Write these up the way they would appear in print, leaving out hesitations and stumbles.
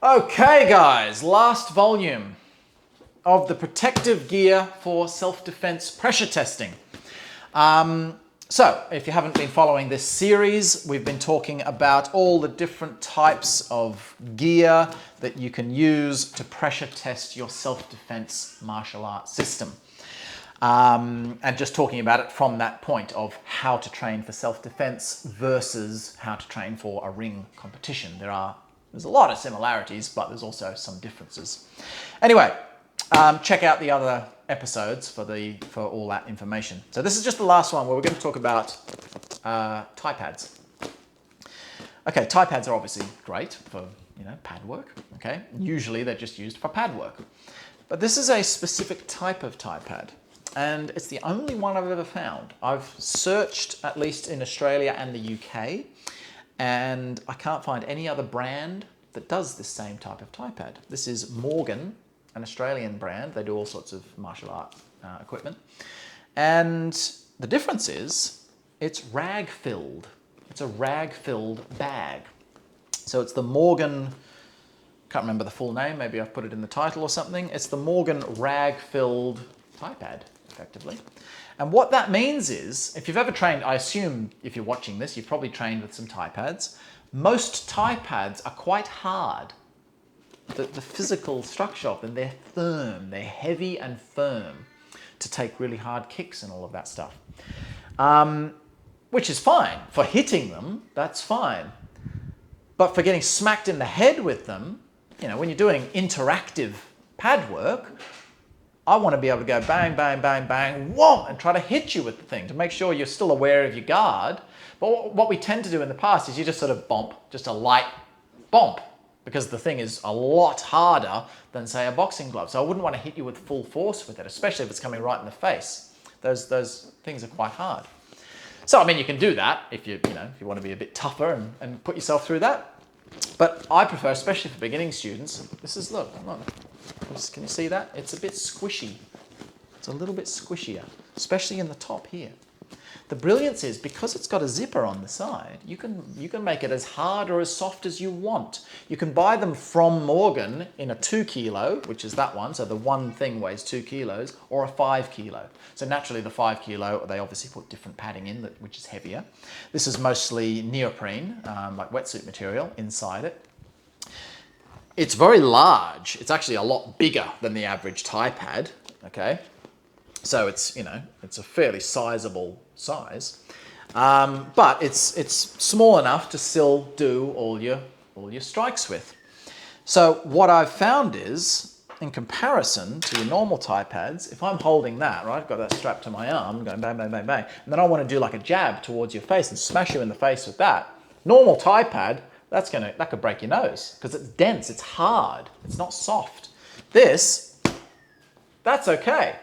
Okay guys, last volume of the protective gear for self-defense pressure testing. So if you haven't been following this series, we've been talking about all the different types of gear that you can use to pressure test your self-defense martial arts system. And just talking about it from that point of how to train for self-defense versus how to train for a ring competition. There's a lot of similarities, but there's also some differences. Anyway, check out the other episodes for all that information. So this is just the last one where we're going to talk about Thai pads. Okay, Thai pads are obviously great for pad work. Okay, usually they're just used for pad work, but this is a specific type of Thai pad, and it's the only one I've ever found. I've searched at least in Australia and the UK. And I can't find any other brand that does this same type of Thai pad. This is Morgan, an Australian brand. They do all sorts of martial art equipment. And the difference is it's rag-filled. It's a rag-filled bag. So it's the Morgan, can't remember the full name, maybe I've put it in the title or something. It's the Morgan rag-filled Thai pad, effectively. And what that means is, if you've ever trained, I assume if you're watching this, you've probably trained with some Thai pads. Most Thai pads are quite hard. The physical structure of them, they're firm, they're heavy and firm to take really hard kicks and all of that stuff. Which is fine. For hitting them, that's fine. But for getting smacked in the head with them, when you're doing interactive pad work, I want to be able to go bang, bang, bang, bang, whoa, and try to hit you with the thing to make sure you're still aware of your guard. But what we tend to do in the past is you just sort of bump, just a light bump, because the thing is a lot harder than, say, a boxing glove. So I wouldn't want to hit you with full force with it, especially if it's coming right in the face. Those things are quite hard. So, I mean, you can do that if you want to be a bit tougher and put yourself through that. But I prefer, especially for beginning students, can you see that? It's a bit squishy. It's a little bit squishier, especially in the top here. The brilliance is, because it's got a zipper on the side, you can make it as hard or as soft as you want. You can buy them from Morgan in a 2 kilo, which is that one, so the one thing weighs 2 kilos, or a 5 kilo. So naturally the 5 kilo, they obviously put different padding in, which is heavier. This is mostly neoprene, like wetsuit material inside it. It's very large. It's actually a lot bigger than the average Thai pad, okay? So it's a fairly sizable size, but it's small enough to still do all your strikes with. So what I've found is, in comparison to your normal Thai pads, if I'm holding that, right, I've got that strapped to my arm, going bang, bang, bang, bang, and then I want to do like a jab towards your face and smash you in the face with that, normal Thai pad, that could break your nose because it's dense, it's hard, it's not soft. That's okay.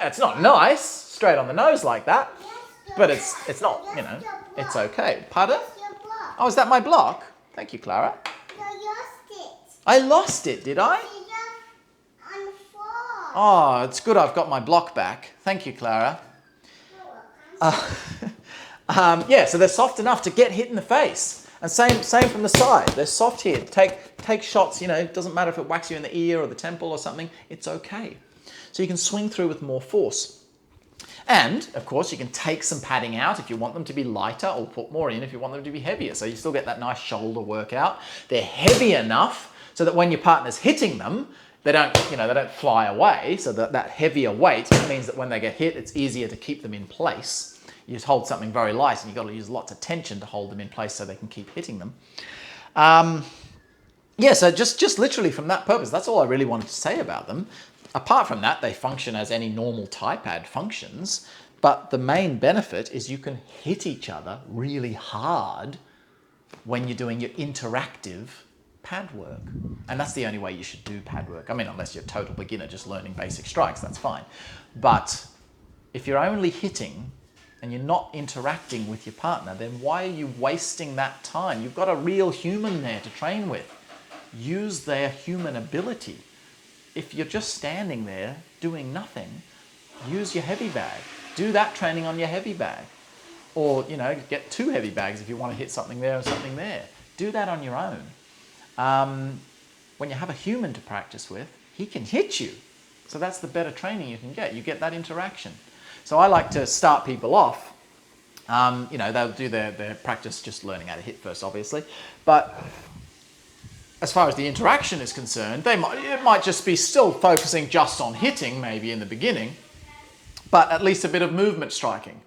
It's not nice, straight on the nose like that, but it's not, it's okay. Pardon? Oh, is that my block? Thank you, Clara. You lost it. I lost it, did I? On the floor. Oh, it's good I've got my block back. Thank you, Clara. Yeah, so they're soft enough to get hit in the face. And same from the side. They're soft here. Take shots, it doesn't matter if it whacks you in the ear or the temple or something, it's okay. So you can swing through with more force. And, of course, you can take some padding out if you want them to be lighter, or put more in if you want them to be heavier. So you still get that nice shoulder workout. They're heavy enough so that when your partner's hitting them, they don't fly away. So that heavier weight means that when they get hit, it's easier to keep them in place. You just hold something very light and you've got to use lots of tension to hold them in place so they can keep hitting them. Yeah, so just literally from that purpose, that's all I really wanted to say about them. Apart from that, they function as any normal Thai pad functions, but the main benefit is you can hit each other really hard when you're doing your interactive pad work. And that's the only way you should do pad work. I mean, unless you're a total beginner just learning basic strikes, that's fine. But if you're only hitting and you're not interacting with your partner, then why are you wasting that time? You've got a real human there to train with. Use their human ability. If you're just standing there doing nothing, use your heavy bag. Do that training on your heavy bag. Or, get 2 heavy bags if you want to hit something there and something there. Do that on your own. when you have a human to practice with, he can hit you. So that's the better training you can get. You get that interaction. So I like to start people off. They'll do their practice just learning how to hit first, obviously. But as far as the interaction is concerned, it might just be still focusing just on hitting, maybe in the beginning, but at least a bit of movement striking.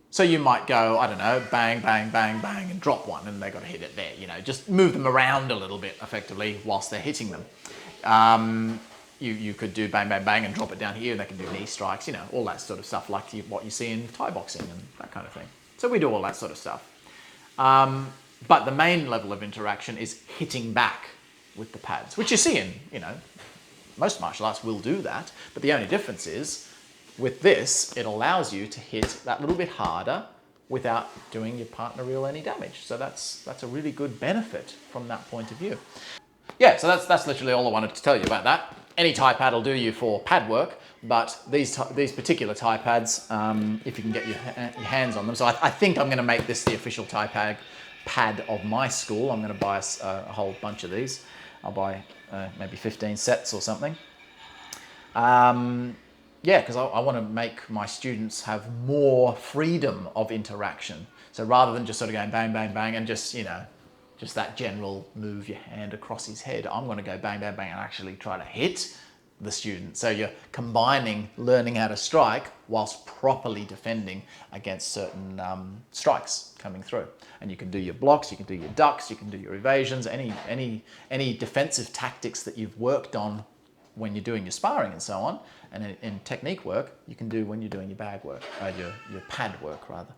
So you might go, I don't know, bang, bang, bang, bang, and drop one, and they've got to hit it there. Just move them around a little bit effectively whilst they're hitting them. You could do bang, bang, bang, and drop it down here, and they can do knee strikes, all that sort of stuff, like what you see in Thai boxing and that kind of thing. So we do all that sort of stuff. But the main level of interaction is hitting back with the pads, which you see in, most martial arts will do that. But the only difference is, with this, it allows you to hit that little bit harder without doing your partner any damage. So that's a really good benefit from that point of view. Yeah, so that's literally all I wanted to tell you about that. Any Thai pad will do you for pad work, but these particular Thai pads, if you can get your hands on them. So I think I'm going to make this the official Thai pad of my school. I'm going to buy a whole bunch of these. I'll buy maybe 15 sets or something. Yeah, because I want to make my students have more freedom of interaction. So rather than just sort of going bang, bang, bang, and just that general move your hand across his head, I'm going to go bang, bang, bang, and actually try to hit the student. So you're combining learning how to strike whilst properly defending against certain strikes coming through. And you can do your blocks, you can do your ducks, you can do your evasions, any defensive tactics that you've worked on when you're doing your sparring and so on, and in technique work, you can do when you're doing your bag work, your pad work rather.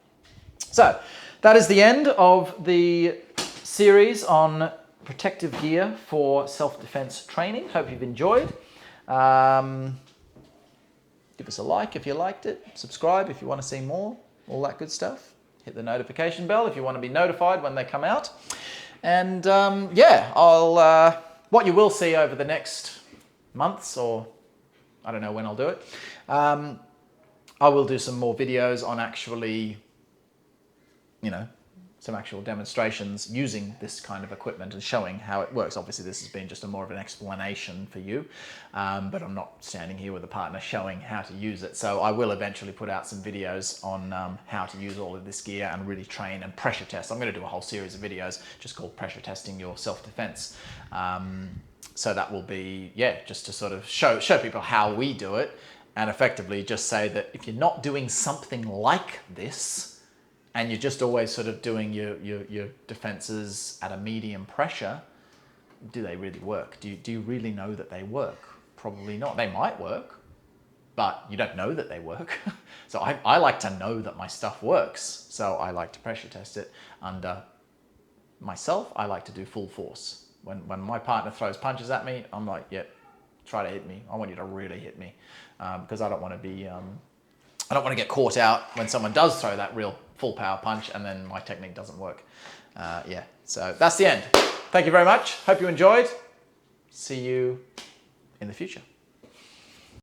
So that is the end of the series on protective gear for self-defense training. Hope you've enjoyed. Give us a like if you liked it, subscribe if you want to see more, all that good stuff. Hit the notification bell if you want to be notified when they come out. And what you will see over the next months, or I don't know when I'll do it, I will do some more videos on actually, some actual demonstrations using this kind of equipment and showing how it works. Obviously this has been just more of an explanation for you, but I'm not standing here with a partner showing how to use it. So I will eventually put out some videos on how to use all of this gear and really train and pressure test. I'm going to do a whole series of videos just called Pressure Testing Your Self-Defense. So that will be, just to sort of show people how we do it, and effectively just say that if you're not doing something like this, and you're just always sort of doing your defenses at a medium pressure, do they really work? Do you really know that they work? Probably not. They might work, but you don't know that they work. So I like to know that my stuff works. So I like to pressure test it under myself. I like to do full force. When my partner throws punches at me, I'm like, try to hit me. I want you to really hit me, because I don't want to be, I don't want to get caught out when someone does throw that real full power punch and then my technique doesn't work. So that's the end. Thank you very much. Hope you enjoyed. See you in the future.